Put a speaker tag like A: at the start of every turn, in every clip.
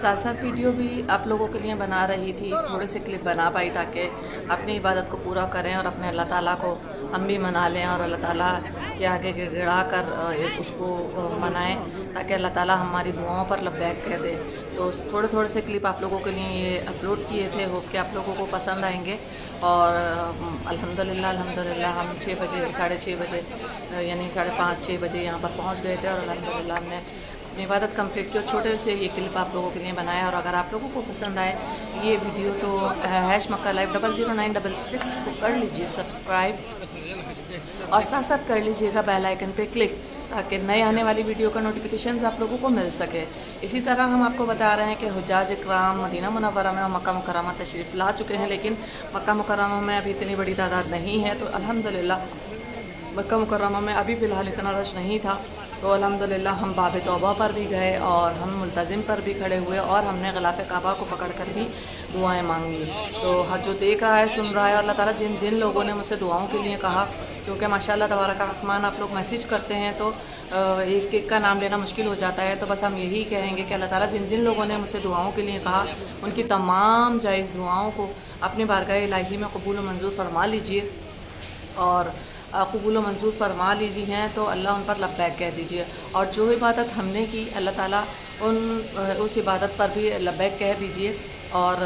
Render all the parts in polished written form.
A: ساتھ ساتھ ویڈیو بھی آپ لوگوں کے لیے بنا رہی تھی، تھوڑے سے کلپ بنا پائی تاکہ اپنی عبادت کو پورا کریں اور اپنے اللہ تعالیٰ کو ہم بھی منا لیں اور اللہ تعالیٰ کے آگے گڑا کر اس کو منائیں تاکہ اللہ تعالیٰ ہماری دعاؤں پر لبیک کہہ دے۔ تو تھوڑے سے کلپ آپ لوگوں کے لیے یہ اپلوڈ کیے تھے، ہوپ کہ آپ لوگوں کو پسند آئیں گے۔ اور الحمدللہ ہم 6 بجے 6:30 بجے یعنی 5:30 6 بجے یہاں پر پہنچ گئے تھے اور الحمدللہ ہم نے اپنی عبادت کمپلیٹ کی اور چھوٹے سے یہ کلپ آپ لوگوں کے لیے بنایا۔ اور اگر آپ لوگوں کو پسند آئے یہ ویڈیو تو #مکہ لائف 00966 کو کر لیجئے سبسکرائب اور ساتھ ساتھ کر لیجئے گا بیل آئیکن پہ کلک تاکہ نئے آنے والی ویڈیو کا نوٹیفیکیشنز آپ لوگوں کو مل سکے۔ اسی طرح ہم آپ کو بتا رہے ہیں کہ حجاج اکرام مدینہ منورہ میں اور مکہ مکرمہ تشریف لا چکے ہیں، لیکن مکہ مکرمہ میں ابھی اتنی بڑی تعداد نہیں ہے، تو الحمدللہ مکہ مکرمہ میں ابھی فی الحال اتنا رش نہیں تھا، تو الحمدللہ ہم باب توبہ پر بھی گئے اور ہم ملتزم پر بھی کھڑے ہوئے اور ہم نے غلاف کعبہ کو پکڑ کر بھی دعائیں مانگی۔ تو جو دیکھ رہا ہے سن رہا ہے، اور اللہ تعالیٰ جن لوگوں نے مجھ سے دعاؤں کے لیے کہا، کیونکہ ماشاءاللہ تبارک الرحمن آپ لوگ میسیج کرتے ہیں تو ایک ایک کا نام لینا مشکل ہو جاتا ہے، تو بس ہم یہی کہیں گے کہ اللہ تعالیٰ جن لوگوں نے مجھ سے دعاؤں کے لیے کہا ان کی تمام جائز دعاؤں کو اپنی بارگاہ الہی میں قبول و منظور فرما لیجئے، اور قبول و منظور فرما لیجی ہیں تو اللہ ان پر لبیک کہہ دیجئے، اور جو عبادت ہم نے کی اللہ تعالیٰ اس عبادت پر بھی لبیک کہہ دیجئے، اور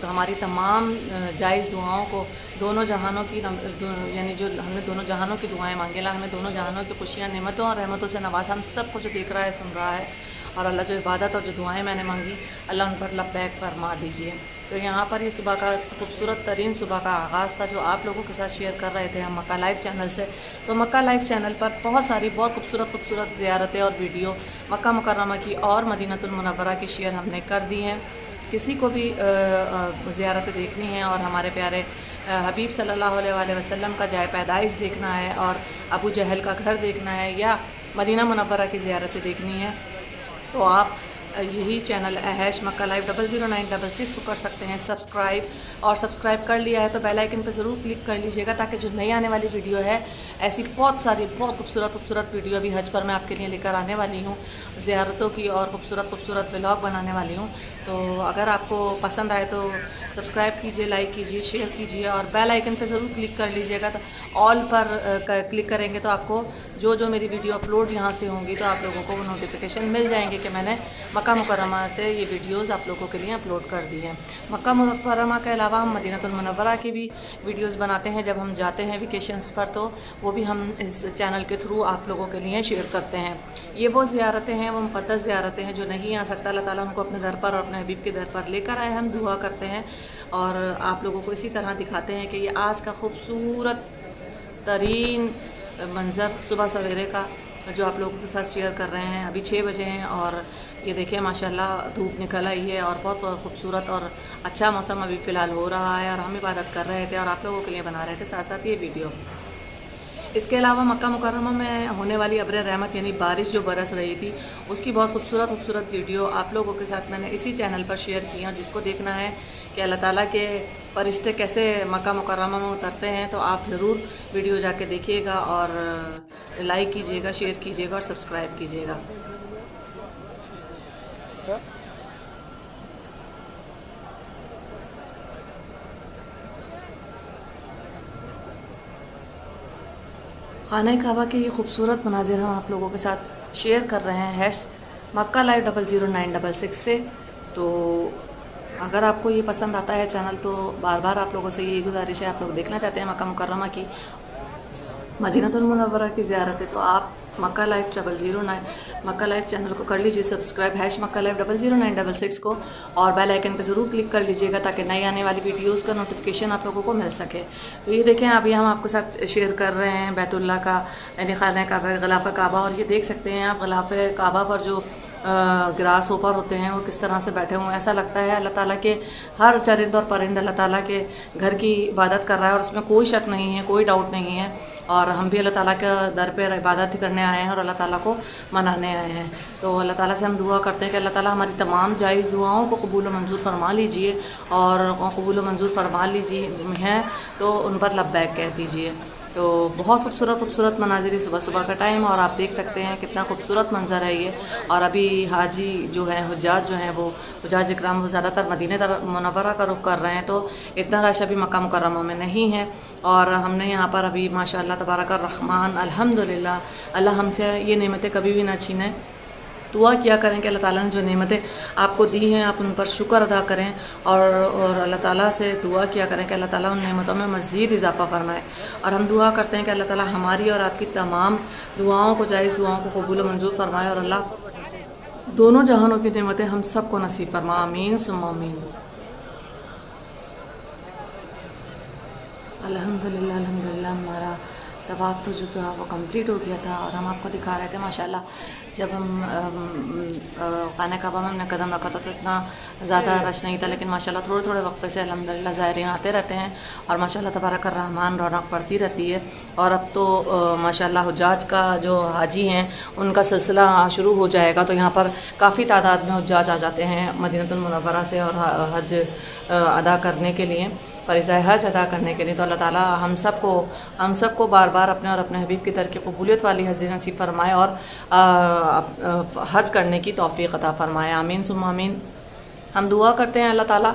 A: ہماری تمام جائز دعاؤں کو دونوں جہانوں کی یعنی جو ہم نے دونوں جہانوں کی دعائیں مانگی، اللہ ہمیں دونوں جہانوں کی خوشیاں نعمتوں اور رحمتوں سے نواز، ہم سب کچھ دیکھ رہا ہے سن رہا ہے، اور اللہ جو عبادت اور جو دعائیں میں نے مانگی اللہ ان پر لبیک فرما دیجئے۔ تو یہاں پر یہ صبح کا خوبصورت ترین صبح کا آغاز تھا جو آپ لوگوں کے ساتھ شیئر کر رہے تھے ہم مکہ لائف چینل سے۔ تو مکہ لائف چینل پر بہت خوبصورت زیارتیں اور ویڈیو مکہ مکرمہ کی اور مدینہ المنورہ کی شیئر ہم نے کر دی ہیں۔ کسی کو بھی زیارتیں دیکھنی ہے اور ہمارے پیارے حبیب صلی اللہ علیہ وآلہ وسلم کا جائے پیدائش دیکھنا ہے اور ابو جہل کا گھر دیکھنا ہے یا مدینہ منورہ کی زیارتیں دیکھنی ہے تو آپ یہی چینل #مکہ لائف 00966 کو کر سکتے ہیں سبسکرائب، اور سبسکرائب کر لیا ہے تو بیل آئیکن پہ ضرور کلک کر لیجئے گا تاکہ جو نئی آنے والی ویڈیو ہے ایسی بہت خوبصورت ویڈیو ابھی حج پر میں آپ کے لیے لے کر آنے والی ہوں، زیارتوں کی اور خوبصورت ولاگ بنانے والی ہوں۔ تو اگر آپ کو پسند آئے تو سبسکرائب کیجئے، لائک کیجئے، شیئر کیجئے اور بیل آئیکن پہ ضرور کلک کر لیجئے گا۔ تو آل پر کلک کریں گے تو آپ کو جو میری ویڈیو اپلوڈ یہاں سے ہوں گی تو آپ لوگوں کو وہ نوٹیفیکیشن مل جائیں گے کہ میں نے مکہ مکرمہ سے یہ ویڈیوز آپ لوگوں کے لیے اپلوڈ کر دی ہیں۔ مکہ مکرمہ کے علاوہ ہم مدینہ المنورہ کی بھی ویڈیوز بناتے ہیں جب ہم جاتے ہیں ویکیشنز پر، تو وہ بھی ہم اس چینل کے تھرو آپ لوگوں کے لیے شیئر کرتے ہیں۔ یہ وہ زیارتیں ہیں، وہ مقدس زیارتیں ہیں جو نہیں آ سکتا، اللہ تعالیٰ ان کو اپنے در پر اور اپنے حبیب کے در پر لے کر آئے، ہم دعا کرتے ہیں اور آپ لوگوں کو اسی طرح دکھاتے ہیں کہ یہ آج کا خوبصورت ترین منظر صبح سویرے کا جو آپ لوگوں کے ساتھ شیئر کر رہے ہیں۔ ابھی 6 بجے ہیں اور یہ دیکھیں ماشاءاللہ دھوپ نکل آئی ہے اور بہت خوبصورت اور اچھا موسم ابھی فی الحال ہو رہا ہے، اور ہم عبادت کر رہے تھے اور آپ لوگوں کے لیے بنا رہے تھے ساتھ ساتھ یہ ویڈیو۔ اس کے علاوہ مکہ مکرمہ میں ہونے والی ابر رحمت یعنی بارش جو برس رہی تھی اس کی بہت خوبصورت ویڈیو آپ لوگوں کے ساتھ میں نے اسی چینل پر شیئر کی، اور جس کو دیکھنا ہے کہ اللہ تعالیٰ کے فرشتے کیسے مکہ مکرمہ میں اترتے ہیں تو آپ ضرور ویڈیو جا کے دیکھیے گا اور لائک کیجیے گا، شیئر کیجیے گا اور سبسکرائب کیجیے گا۔ خانہ کعبہ کے یہ خوبصورت مناظر ہم آپ لوگوں کے ساتھ شیئر کر رہے ہیں #مکہ لائف 00966 سے۔ تو اگر آپ کو یہ پسند آتا ہے چینل تو بار آپ لوگوں سے یہی گزارش ہے، آپ لوگ دیکھنا چاہتے ہیں مکہ مکرمہ کی مدینہ المنورہ کی زیارت ہے تو آپ مکہ لائف 009 مکہ لائف چینل کو کر لیجئے سبسکرائب #مکہ لائف 00966 کو، اور بیل آئیکن پہ ضرور کلک کر لیجئے گا تاکہ نئی آنے والی ویڈیوز کا نوٹیفیکیشن آپ لوگوں کو مل سکے۔ تو یہ دیکھیں ابھی ہم آپ کے ساتھ شیئر کر رہے ہیں بیت اللہ کا یعنی خانہ کعبہ غلاف کعبہ، اور یہ دیکھ سکتے ہیں آپ غلاف کعبہ پر جو گراس اوپر ہوتے ہیں وہ کس طرح سے بیٹھے ہوئے ہیں، ایسا لگتا ہے اللہ تعالیٰ کے ہر چرند اور پرند اللہ تعالیٰ کے گھر کی عبادت کر رہا ہے، اور اس میں کوئی شک نہیں ہے، کوئی ڈاؤٹ نہیں ہے، اور ہم بھی اللہ تعالیٰ کے در پہ عبادت کرنے آئے ہیں اور اللہ تعالیٰ کو منانے آئے ہیں۔ تو اللہ تعالیٰ سے ہم دعا کرتے ہیں کہ اللہ تعالیٰ ہماری تمام جائز دعاؤں کو قبول و منظور فرما لیجئے، اور قبول و منظور فرما لیجئے ہیں تو ان پر لبیک کہہ دیجئے۔ تو بہت خوبصورت مناظر صبح صبح کا ٹائم، اور آپ دیکھ سکتے ہیں کتنا خوبصورت منظر ہے یہ. اور ابھی حاجی جو ہیں، حجاج جو ہیں، وہ حجاج اکرام وہ زیادہ تر مدینہ منورہ کا رخ کر رہے ہیں، تو اتنا رش ابھی مکہ مکرمہ میں نہیں ہے. اور ہم نے یہاں پر ابھی ماشاء اللہ تبارک الرحمن الحمدللہ، اللہ ہم سے یہ نعمتیں کبھی بھی نہ چھینے. دعا کیا کریں کہ اللہ تعالیٰ نے جو نعمتیں آپ کو دی ہیں آپ ان پر شکر ادا کریں، اور اللہ تعالیٰ سے دعا کیا کریں کہ اللہ تعالیٰ ان نعمتوں میں مزید اضافہ فرمائے. اور ہم دعا کرتے ہیں کہ اللہ تعالیٰ ہماری اور آپ کی تمام دعاؤں کو، جائز دعاؤں کو قبول و منظور فرمائے، اور اللہ دونوں جہانوں کی نعمتیں ہم سب کو نصیب فرما. آمین ثم آمین. الحمدللہ ہمارا طواف تو جو تھا وہ کمپلیٹ ہو گیا تھا، اور ہم آپ کو دکھا رہے تھے ماشاءاللہ جب ہم خانہ کعبہ میں ہم نے قدم رکھا تھا تو اتنا زیادہ رش نہیں تھا، لیکن ماشاءاللہ تھوڑے تھوڑے وقفے سے الحمدللہ زائرین آتے رہتے ہیں، اور ماشاءاللہ تبارک الرحمن رونق پڑتی رہتی ہے. اور اب تو ماشاءاللہ حجاج کا جو حاجی ہیں ان کا سلسلہ شروع ہو جائے گا، تو یہاں پر کافی تعداد میں حجاج آ جاتے ہیں مدینہ المنورہ سے، اور حج ادا کرنے کے لیے، فریضہ حج ادا کرنے کے لیے. تو اللہ تعالیٰ ہم سب کو بار بار اپنے اور اپنے حبیب کی طرح قبولیت والی حج نصیب فرمائے، اور حج کرنے کی توفیق عطا فرمائے. آمین ثم آمین. ہم دعا کرتے ہیں اللہ تعالیٰ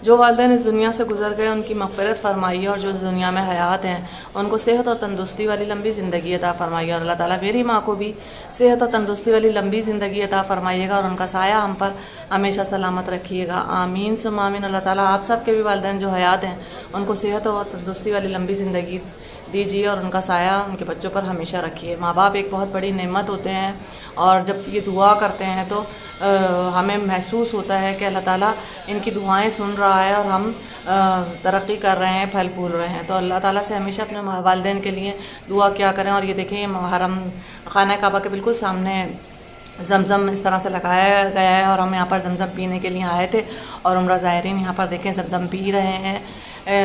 A: جو والدین اس دنیا سے گزر گئے ان کی مغفرت فرمائیے، اور جو اس دنیا میں حیات ہیں ان کو صحت اور تندرستی والی لمبی زندگی عطا فرمائیے. اور اللہ تعالیٰ میری ماں کو بھی صحت اور تندرستی والی لمبی زندگی عطا فرمائیے گا، اور ان کا سایہ ہم پر ہمیشہ سلامت رکھیے گا. آمین ثم آمین. اللہ تعالیٰ آپ سب کے بھی والدین جو حیات ہیں ان کو صحت اور تندرستی والی لمبی زندگی دیجیے، اور ان کا سایہ ان کے بچوں پر ہمیشہ رکھیے. ماں باپ ایک بہت بڑی نعمت ہوتے ہیں، اور جب یہ دعا کرتے ہیں تو ہمیں محسوس ہوتا ہے کہ اللہ تعالیٰ ان کی دعائیں سن رہا ہے، اور ہم ترقی کر رہے ہیں، پھل پھول رہے ہیں. تو اللہ تعالیٰ سے ہمیشہ اپنے والدین کے لیے دعا کیا کریں. اور یہ دیکھیں، یہ محرم خانہ کعبہ کے بالکل سامنے زمزم اس طرح سے لگایا گیا ہے، اور ہم یہاں پر زمزم پینے کے لیے آئے تھے، اور عمرہ زائرین یہاں پر دیکھیں زمزم پی رہے ہیں.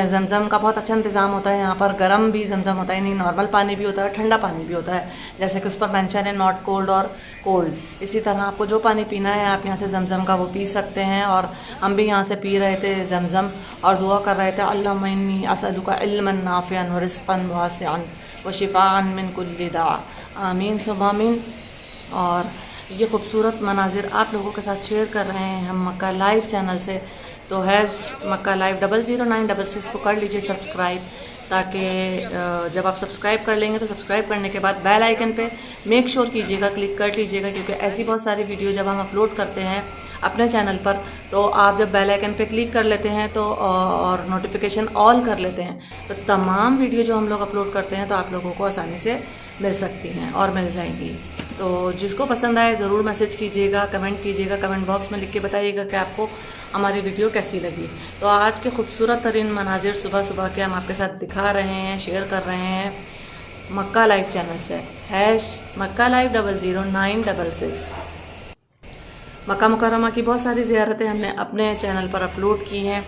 A: زمزم کا بہت اچھا انتظام ہوتا ہے یہاں پر، گرم بھی زمزم ہوتا ہے، نہیں نارمل پانی بھی ہوتا ہے، ٹھنڈا پانی بھی ہوتا ہے، جیسے کہ اس پر مینشن ہے ناٹ کولڈ اور کولڈ. اسی طرح آپ کو جو پانی پینا ہے آپ یہاں سے زمزم کا وہ پی سکتے ہیں. اور ہم بھی یہاں سے پی رہے تھے زمزم، اور دعا کر رہے تھے اللہم انی اسألک علما نافعا ورزقا واسعا وشفاء من کل داء. آمین ثم آمین. اور یہ خوبصورت مناظر آپ لوگوں کے ساتھ شیئر کر رہے ہیں ہم مکہ لائیو چینل سے. تو ہیش مکہ لائیو 00966 کو کر لیجئے سبسکرائب، تاکہ جب آپ سبسکرائب کر لیں گے تو سبسکرائب کرنے کے بعد بیل آئیکن پہ میک شور کیجیے گا، کلک کر لیجیے گا، کیونکہ ایسی بہت ساری ویڈیو جب ہم اپلوڈ کرتے ہیں اپنے چینل پر تو آپ جب بیل آئیکن پہ کلک کر لیتے ہیں تو اور نوٹیفیکیشن آل کر لیتے ہیں تو تمام ویڈیو جو ہم لوگ اپلوڈ کرتے ہیں تو آپ لوگوں کو آسانی سے مل سکتی ہیں اور مل جائیں گی. تو جس کو پسند آئے ضرور میسج کیجیے گا، کمنٹ کیجیے گا، کمنٹ باکس میں لکھ کے بتائیے گا کہ آپ کو ہماری ویڈیو کیسی لگی. تو آج کے خوبصورت ترین مناظر صبح صبح کے ہم آپ کے ساتھ دکھا رہے ہیں، شیئر کر رہے ہیں مکہ لائیو چینل سے. ہیش مکہ لائیو 00966. مکہ مکرمہ کی بہت ساری زیارتیں ہم نے اپنے چینل پر اپلوڈ کی ہیں.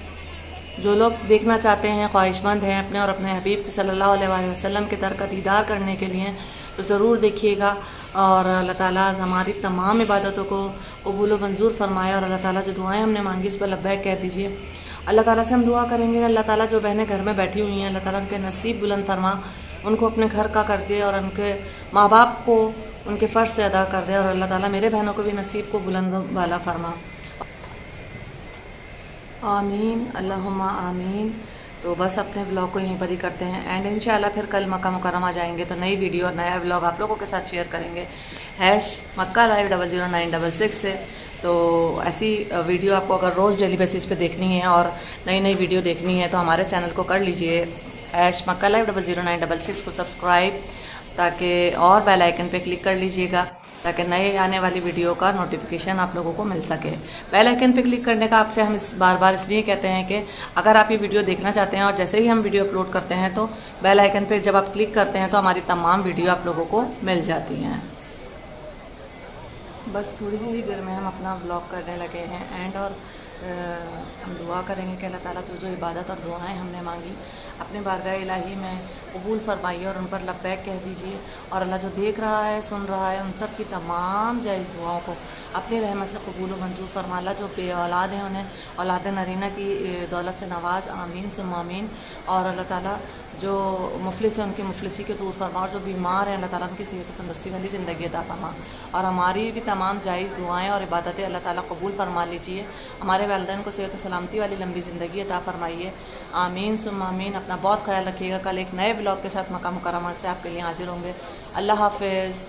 A: جو لوگ دیکھنا چاہتے ہیں، خواہش مند ہیں اپنے اور اپنے حبیب صلی اللہ علیہ وآلہ وسلم کے در کا دیدار کرنے کے لیے، تو ضرور دیکھیے گا. اور اللہ تعالیٰ ہماری تمام عبادتوں کو قبول و منظور فرمائے، اور اللہ تعالیٰ جو دعائیں ہم نے مانگی اس پر لبیک کہہ دیجیے. اللہ تعالیٰ سے ہم دعا کریں گے، اللہ تعالیٰ جو بہنیں گھر میں بیٹھی ہوئی ہیں اللہ تعالیٰ ان کے نصیب بلند فرما، ان کو اپنے گھر کا کر دے، اور ان کے ماں باپ کو ان کے فرض سے ادا کر دے، اور اللہ تعالیٰ میرے بہنوں کو بھی نصیب کو بلند والا فرما. آمین اللہم آمین. تو بس اپنے ولاگ کو یہیں پر ہی کرتے ہیں اینڈ انشاءاللہ پھر کل مکہ مکرمہ جائیں گے تو نئی ویڈیو اور نیا ولاگ آپ لوگوں کے ساتھ شیئر کریں گے. ہیش مکہ لائیو 00966 سے. تو ایسی ویڈیو آپ کو اگر روز ڈیلی بیسس پہ دیکھنی ہے اور نئی نئی ویڈیو دیکھنی ہے تو ہمارے چینل کو کر لیجئے ہیش مکہ لائیو 00966 کو سبسکرائب، تاکہ اور بیل آئیکن پہ کلک کر لیجئے گا تاکہ نئے آنے والی ویڈیو کا نوٹیفیکیشن آپ لوگوں کو مل سکے. بیل آئیکن پہ کلک کرنے کا آپ سے ہم بار بار اس لیے کہتے ہیں کہ اگر آپ یہ ویڈیو دیکھنا چاہتے ہیں اور جیسے ہی ہم ویڈیو اپلوڈ کرتے ہیں تو بیل آئیکن پہ جب آپ کلک کرتے ہیں تو ہماری تمام ویڈیو آپ لوگوں کو مل جاتی ہیں. بس تھوڑی ہی دیر میں ہم اپنا ولاگ کرنے لگے ہیں اینڈ اور ہم دعا کریں گے کہ اللہ تعالیٰ جو عبادت اور دعائیں ہم نے مانگی اپنے بارگاہ الہی میں قبول فرمائیے اور ان پر لبیک کہہ دیجیے. اور اللہ جو دیکھ رہا ہے، سن رہا ہے، ان سب کی تمام جائز دعاؤں کو اپنی رحمت سے قبول و منظور فرما. اللہ جو بے اولاد ہیں انہیں اولاد نرینہ کی دولت سے نواز. آمین ثم آمین. اور اللہ تعالیٰ جو مفلس ہیں ان کی مفلسی کے دور فرما، اور جو بیمار ہیں اللہ تعالیٰ ان کی صحت و تندرستی والی زندگی عطا فرما، اور ہماری بھی تمام جائز دعائیں اور عبادتیں اللہ تعالیٰ قبول فرما لیجیے، ہمارے والدین کو صحت و سلامتی والی لمبی زندگی عطا فرمائیے، آمین ثم آمین۔ اپنا بہت خیال رکھیے گا، کل ایک نئے بلاگ کے ساتھ مکہ مکرمہ سے آپ کے لیے حاضر ہوں گے۔ اللہ حافظ۔